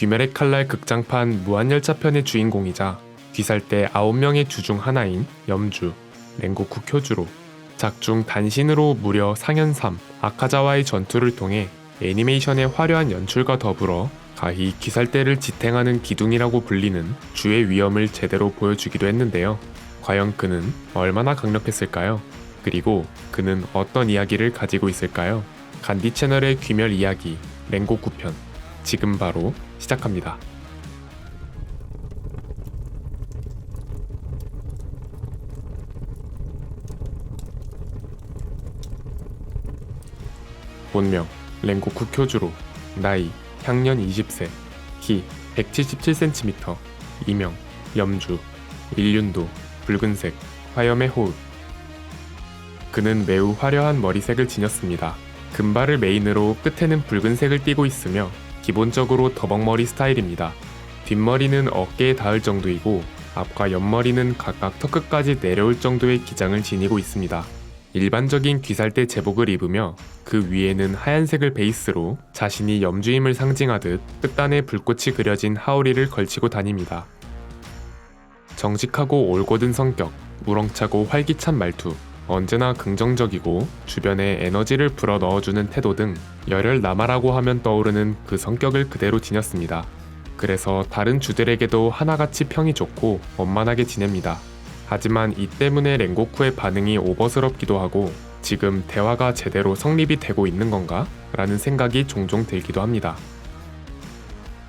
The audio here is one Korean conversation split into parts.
귀멸의 칼날 극장판 무한열차편의 주인공이자 귀살대 9명의 주 중 하나인 염주, 랭고쿠 쿄주로 작중 단신으로 무려 상현 3 아카자와의 전투를 통해 애니메이션의 화려한 연출과 더불어 가히 귀살대를 지탱하는 기둥이라고 불리는 주의 위엄을 제대로 보여주기도 했는데요. 과연 그는 얼마나 강력했을까요? 그리고 그는 어떤 이야기를 가지고 있을까요? 간디 채널의 귀멸 이야기 랭고쿠 편 지금 바로 시작합니다. 본명 랭고쿠 쿄주로, 나이 향년 20세, 키 177cm, 이명 염주, 일륜도 붉은색, 화염의 호흡. 그는 매우 화려한 머리색을 지녔습니다. 금발을 메인으로 끝에는 붉은색을 띠고 있으며 기본적으로 더벅머리 스타일입니다. 뒷머리는 어깨에 닿을 정도이고 앞과 옆머리는 각각 턱끝까지 내려올 정도의 기장을 지니고 있습니다. 일반적인 귀살대 제복을 입으며 그 위에는 하얀색을 베이스로 자신이 염주임을 상징하듯 끝단에 불꽃이 그려진 하우리를 걸치고 다닙니다. 정직하고 올곧은 성격, 우렁차고 활기찬 말투, 언제나 긍정적이고 주변에 에너지를 불어 넣어주는 태도 등 열혈남아라고 하면 떠오르는 그 성격을 그대로 지녔습니다. 그래서 다른 주들에게도 하나같이 평이 좋고 원만하게 지냅니다. 하지만 이 때문에 랭고쿠의 반응이 오버스럽기도 하고 지금 대화가 제대로 성립이 되고 있는 건가? 라는 생각이 종종 들기도 합니다.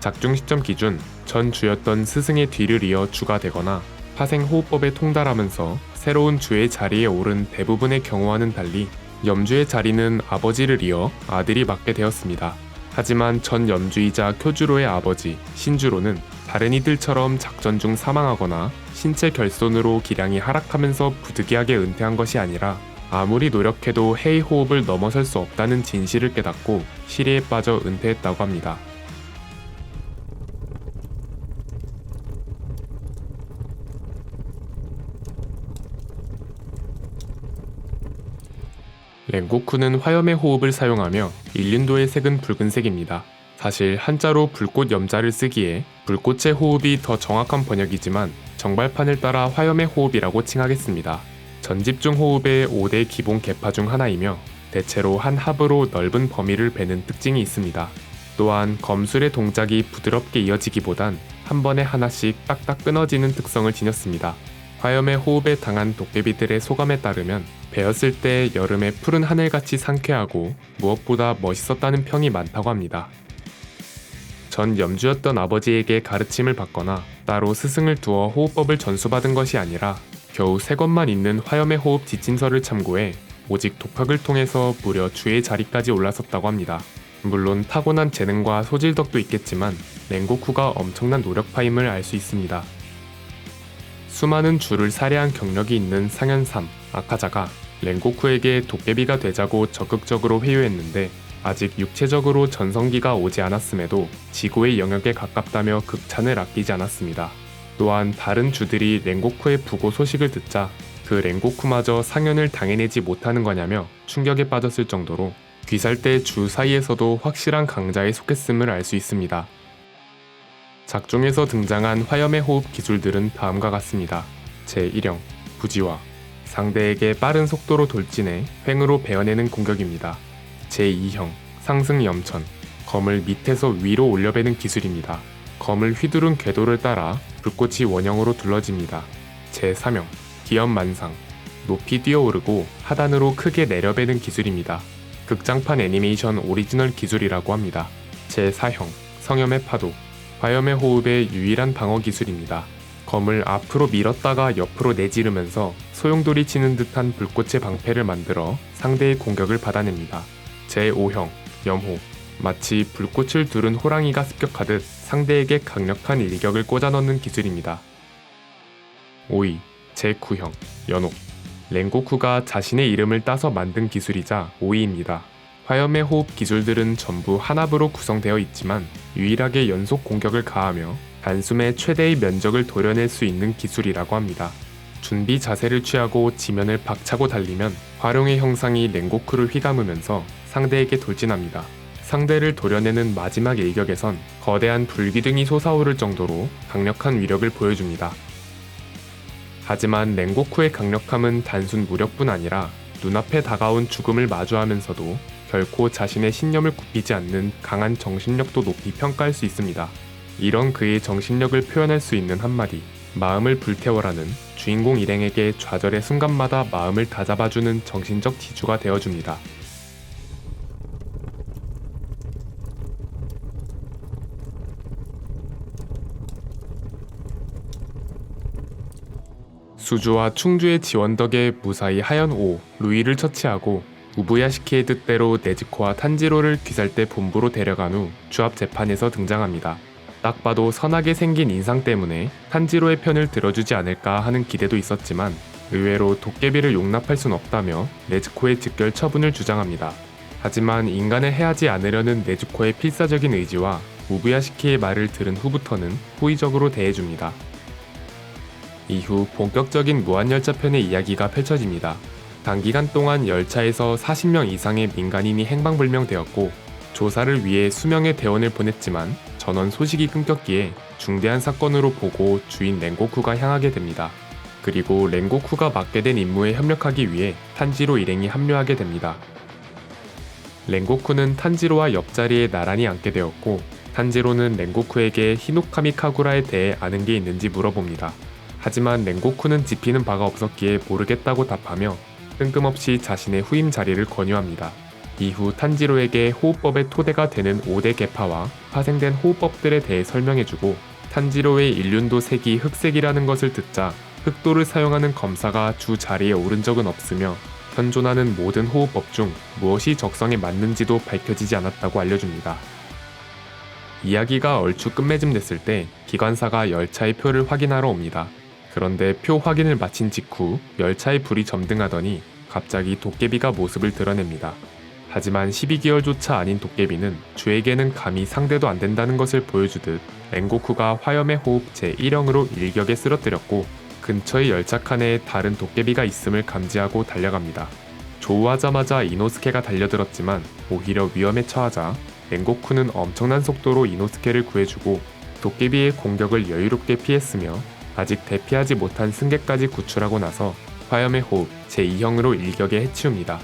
작중 시점 기준 전 주였던 스승의 뒤를 이어 주가 되거나 파생호흡법에 통달하면서 새로운 주의 자리에 오른 대부분의 경우와는 달리 염주의 자리는 아버지를 이어 아들이 맡게 되었습니다. 하지만 전 염주이자 쿄주로의 아버지 신주로는 다른 이들처럼 작전 중 사망하거나 신체 결손으로 기량이 하락하면서 부득이하게 은퇴한 것이 아니라 아무리 노력해도 헤이 호흡을 넘어설 수 없다는 진실을 깨닫고 시리에 빠져 은퇴했다고 합니다. 랭고쿠는 화염의 호흡을 사용하며 일륜도의 색은 붉은색입니다. 사실 한자로 불꽃 염자를 쓰기에 불꽃의 호흡이 더 정확한 번역이지만 정발판을 따라 화염의 호흡이라고 칭하겠습니다. 전집중 호흡의 5대 기본 계파 중 하나이며 대체로 한 합으로 넓은 범위를 베는 특징이 있습니다. 또한 검술의 동작이 부드럽게 이어지기보단 한 번에 하나씩 딱딱 끊어지는 특성을 지녔습니다. 화염의 호흡에 당한 도깨비들의 소감에 따르면 베었을 때 여름의 푸른 하늘같이 상쾌하고 무엇보다 멋있었다는 평이 많다고 합니다. 전 염주였던 아버지에게 가르침을 받거나 따로 스승을 두어 호흡법을 전수받은 것이 아니라 겨우 3권만 있는 화염의 호흡 지침서를 참고해 오직 독학을 통해서 무려 주의 자리까지 올라섰다고 합니다. 물론 타고난 재능과 소질덕도 있겠지만 랭고쿠가 엄청난 노력파임을 알 수 있습니다. 수많은 주를 살해한 경력이 있는 상현 3 아카자가 랭고쿠에게 도깨비가 되자고 적극적으로 회유했는데 아직 육체적으로 전성기가 오지 않았음에도 지구의 영역에 가깝다며 극찬을 아끼지 않았습니다. 또한 다른 주들이 랭고쿠의 부고 소식을 듣자 그 랭고쿠마저 상현을 당해내지 못하는 거냐며 충격에 빠졌을 정도로 귀살대 주 사이에서도 확실한 강자에 속했음을 알 수 있습니다. 작중에서 등장한 화염의 호흡 기술들은 다음과 같습니다. 제1형 부지화, 상대에게 빠른 속도로 돌진해 횡으로 베어내는 공격입니다. 제2형 상승 염천, 검을 밑에서 위로 올려베는 기술입니다. 검을 휘두른 궤도를 따라 불꽃이 원형으로 둘러집니다. 제3형 기염만상, 높이 뛰어오르고 하단으로 크게 내려베는 기술입니다. 극장판 애니메이션 오리지널 기술이라고 합니다. 제4형 성염의 파도, 화염의 호흡의 유일한 방어 기술입니다. 검을 앞으로 밀었다가 옆으로 내지르면서 소용돌이 치는 듯한 불꽃의 방패를 만들어 상대의 공격을 받아냅니다. 제5형 염호, 마치 불꽃을 두른 호랑이가 습격하듯 상대에게 강력한 일격을 꽂아넣는 기술입니다. 5위 제9형 연옥, 랭고쿠가 자신의 이름을 따서 만든 기술이자 5위입니다. 화염의 호흡 기술들은 전부 한 합으로 구성되어 있지만 유일하게 연속 공격을 가하며 단숨에 최대의 면적을 도려낼 수 있는 기술이라고 합니다. 준비 자세를 취하고 지면을 박차고 달리면 화룡의 형상이 랭고쿠를 휘감으면서 상대에게 돌진합니다. 상대를 도려내는 마지막 일격에선 거대한 불기둥이 솟아오를 정도로 강력한 위력을 보여줍니다. 하지만 랭고쿠의 강력함은 단순 무력뿐 아니라 눈앞에 다가온 죽음을 마주하면서도 결코 자신의 신념을 굽히지 않는 강한 정신력도 높이 평가할 수 있습니다. 이런 그의 정신력을 표현할 수 있는 한마디, 마음을 불태워라는 주인공 일행에게 좌절의 순간마다 마음을 다잡아주는 정신적 지주가 되어줍니다. 수주와 충주의 지원 덕에 무사히 하연 5, 루이를 처치하고 우부야시키의 뜻대로 네즈코와 탄지로를 귀살대 본부로 데려간 후 주합 재판에서 등장합니다. 딱 봐도 선하게 생긴 인상 때문에 탄지로의 편을 들어주지 않을까 하는 기대도 있었지만 의외로 도깨비를 용납할 순 없다며 네즈코의 즉결 처분을 주장합니다. 하지만 인간을 해하지 않으려는 네즈코의 필사적인 의지와 우부야시키의 말을 들은 후부터는 호의적으로 대해줍니다. 이후 본격적인 무한열차편의 이야기가 펼쳐집니다. 단기간 동안 열차에서 40명 이상의 민간인이 행방불명되었고 조사를 위해 수명의 대원을 보냈지만 전원 소식이 끊겼기에 중대한 사건으로 보고 주인 랭고쿠가 향하게 됩니다. 그리고 랭고쿠가 맡게 된 임무에 협력하기 위해 탄지로 일행이 합류하게 됩니다. 랭고쿠는 탄지로와 옆자리에 나란히 앉게 되었고 탄지로는 랭고쿠에게 히노카미 카구라에 대해 아는 게 있는지 물어봅니다. 하지만 랭고쿠는 짚히는 바가 없었기에 모르겠다고 답하며 뜬금없이 자신의 후임 자리를 권유합니다. 이후 탄지로에게 호흡법의 토대가 되는 5대 계파와 파생된 호흡법들에 대해 설명해주고 탄지로의 일륜도 색이 흑색이라는 것을 듣자 흑도를 사용하는 검사가 주 자리에 오른 적은 없으며 현존하는 모든 호흡법 중 무엇이 적성에 맞는지도 밝혀지지 않았다고 알려줍니다. 이야기가 얼추 끝맺음 됐을 때 기관사가 열차의 표를 확인하러 옵니다. 그런데 표 확인을 마친 직후 열차의 불이 점등하더니 갑자기 도깨비가 모습을 드러냅니다. 하지만 12개월조차 아닌 도깨비는 주에게는 감히 상대도 안 된다는 것을 보여주듯 랭고쿠가 화염의 호흡 제1형으로 일격에 쓰러뜨렸고 근처의 열차 칸에 다른 도깨비가 있음을 감지하고 달려갑니다. 조우하자마자 이노스케가 달려들었지만 오히려 위험에 처하자 랭고쿠는 엄청난 속도로 이노스케를 구해주고 도깨비의 공격을 여유롭게 피했으며 아직 대피하지 못한 승객까지 구출하고 나서 화염의 호흡 제2형으로 일격에 해치웁니다.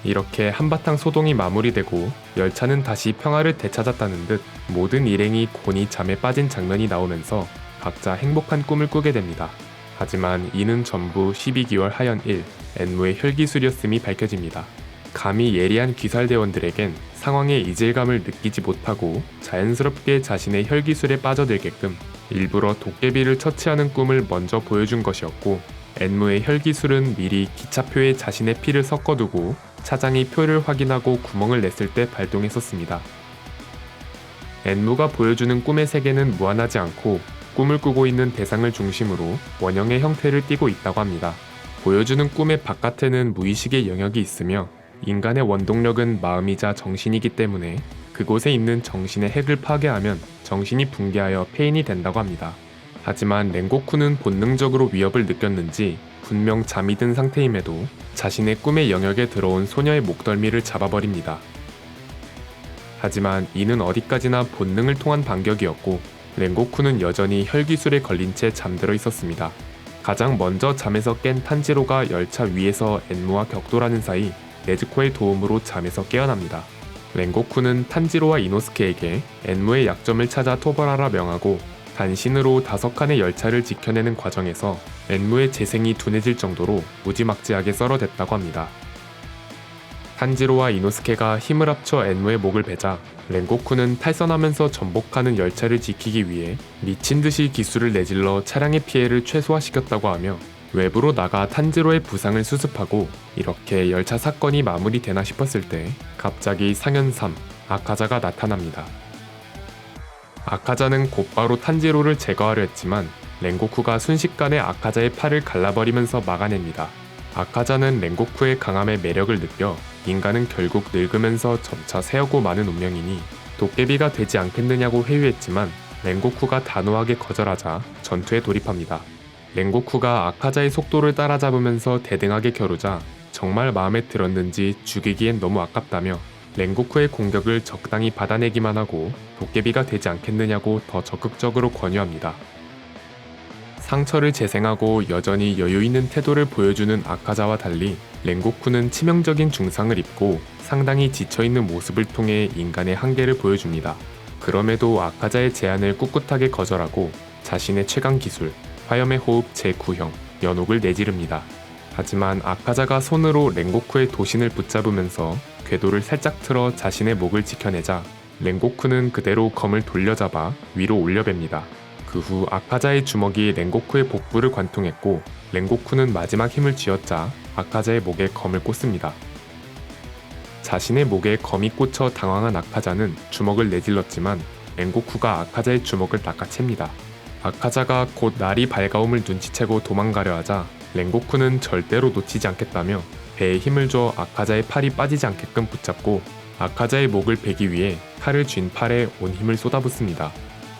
이렇게 한바탕 소동이 마무리되고 열차는 다시 평화를 되찾았다는 듯 모든 일행이 곤히 잠에 빠진 장면이 나오면서 각자 행복한 꿈을 꾸게 됩니다. 하지만 이는 전부 12개월 하연 1, 엔무의 혈기술이었음이 밝혀집니다. 감히 예리한 귀살대원들에겐 상황의 이질감을 느끼지 못하고 자연스럽게 자신의 혈기술에 빠져들게끔 일부러 도깨비를 처치하는 꿈을 먼저 보여준 것이었고 엔무의 혈기술은 미리 기차표에 자신의 피를 섞어두고 차장이 표를 확인하고 구멍을 냈을 때 발동했었습니다. 엔무가 보여주는 꿈의 세계는 무한하지 않고 꿈을 꾸고 있는 대상을 중심으로 원형의 형태를 띠고 있다고 합니다. 보여주는 꿈의 바깥에는 무의식의 영역이 있으며 인간의 원동력은 마음이자 정신이기 때문에 그곳에 있는 정신의 핵을 파괴하면 정신이 붕괴하여 폐인이 된다고 합니다. 하지만 랭고쿠는 본능적으로 위협을 느꼈는지 분명 잠이 든 상태임에도 자신의 꿈의 영역에 들어온 소녀의 목덜미를 잡아버립니다. 하지만 이는 어디까지나 본능을 통한 반격이었고 랭고쿠는 여전히 혈기술에 걸린 채 잠들어 있었습니다. 가장 먼저 잠에서 깬 탄지로가 열차 위에서 엔무와 격돌하는 사이 네즈코의 도움으로 잠에서 깨어납니다. 랭고쿠는 탄지로와 이노스케에게 엔무의 약점을 찾아 토벌하라 명하고 단신으로 5칸의 열차를 지켜내는 과정에서 엔무의 재생이 둔해질 정도로 무지막지하게 썰어댔다고 합니다. 탄지로와 이노스케가 힘을 합쳐 엔무의 목을 베자 랭고쿠는 탈선하면서 전복하는 열차를 지키기 위해 미친듯이 기술을 내질러 차량의 피해를 최소화시켰다고 하며 외부로 나가 탄지로의 부상을 수습하고 이렇게 열차 사건이 마무리되나 싶었을 때 갑자기 상현 3, 아카자가 나타납니다. 아카자는 곧바로 탄지로를 제거하려 했지만 랭고쿠가 순식간에 아카자의 팔을 갈라버리면서 막아냅니다. 아카자는 랭고쿠의 강함의 매력을 느껴 인간은 결국 늙으면서 점차 새하고 마는 운명이니 도깨비가 되지 않겠느냐고 회유했지만 랭고쿠가 단호하게 거절하자 전투에 돌입합니다. 랭고쿠가 아카자의 속도를 따라잡으면서 대등하게 겨루자 정말 마음에 들었는지 죽이기엔 너무 아깝다며 랭고쿠의 공격을 적당히 받아내기만 하고 도깨비가 되지 않겠느냐고 더 적극적으로 권유합니다. 상처를 재생하고 여전히 여유있는 태도를 보여주는 아카자와 달리 랭고쿠는 치명적인 중상을 입고 상당히 지쳐있는 모습을 통해 인간의 한계를 보여줍니다. 그럼에도 아카자의 제안을 꿋꿋하게 거절하고 자신의 최강 기술, 화염의 호흡 제9형, 연옥을 내지릅니다. 하지만 아카자가 손으로 랭고쿠의 도신을 붙잡으면서 궤도를 살짝 틀어 자신의 목을 지켜내자 랭고쿠는 그대로 검을 돌려잡아 위로 올려뱉니다. 그 후 아카자의 주먹이 랭고쿠의 복부를 관통했고 랭고쿠는 마지막 힘을 쥐어짜 아카자의 목에 검을 꽂습니다. 자신의 목에 검이 꽂혀 당황한 아카자는 주먹을 내질렀지만 랭고쿠가 아카자의 주먹을 낚아챕니다. 아카자가 곧 날이 밝아옴을 눈치채고 도망가려 하자 랭고쿠는 절대로 놓치지 않겠다며 배에 힘을 줘 아카자의 팔이 빠지지 않게끔 붙잡고 아카자의 목을 베기 위해 칼을 쥔 팔에 온 힘을 쏟아붓습니다.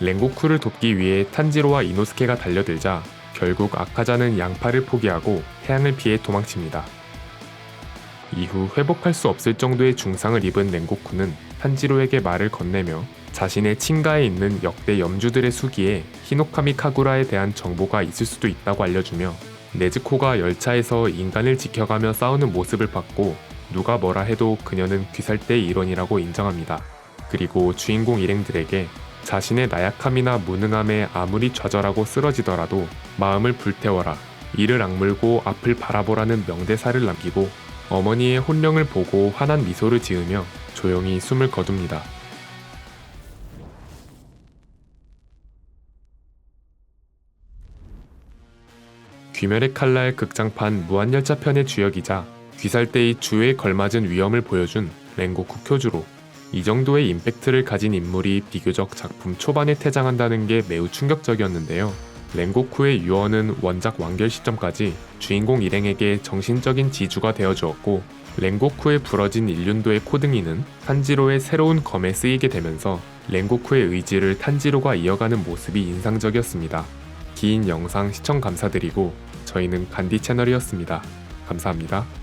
랭고쿠를 돕기 위해 탄지로와 이노스케가 달려들자 결국 아카자는 양팔을 포기하고 태양을 피해 도망칩니다. 이후 회복할 수 없을 정도의 중상을 입은 랭고쿠는 탄지로에게 말을 건네며 자신의 친가에 있는 역대 염주들의 수기에 히노카미 카구라에 대한 정보가 있을 수도 있다고 알려주며 네즈코가 열차에서 인간을 지켜가며 싸우는 모습을 봤고 누가 뭐라 해도 그녀는 귀살대의 일원이라고 인정합니다. 그리고 주인공 일행들에게 자신의 나약함이나 무능함에 아무리 좌절하고 쓰러지더라도 마음을 불태워라, 이를 악물고 앞을 바라보라는 명대사를 남기고 어머니의 혼령을 보고 환한 미소를 지으며 조용히 숨을 거둡니다. 귀멸의 칼날 극장판 무한열차편의 주역이자 귀살대의 주에 걸맞은 위엄을 보여준 랭고쿠 쿄주로. 이 정도의 임팩트를 가진 인물이 비교적 작품 초반에 퇴장한다는 게 매우 충격적이었는데요. 랭고쿠의 유언은 원작 완결 시점까지 주인공 일행에게 정신적인 지주가 되어주었고 랭고쿠의 부러진 일륜도의 코등이는 탄지로의 새로운 검에 쓰이게 되면서 랭고쿠의 의지를 탄지로가 이어가는 모습이 인상적이었습니다. 긴 영상 시청 감사드리고 저희는 간디 채널이었습니다. 감사합니다.